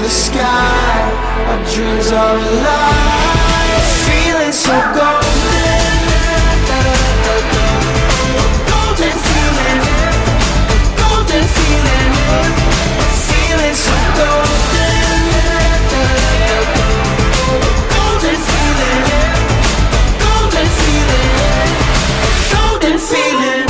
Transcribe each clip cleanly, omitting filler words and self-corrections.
the sky, our dreams are alive, feeling so golden. Golden feeling, golden feeling, feeling so golden. Golden feeling, golden feeling, golden feeling.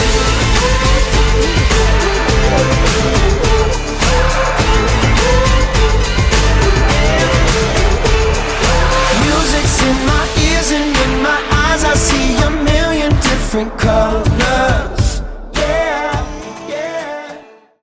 Music's in my ears and in my eyes I see a million different colors.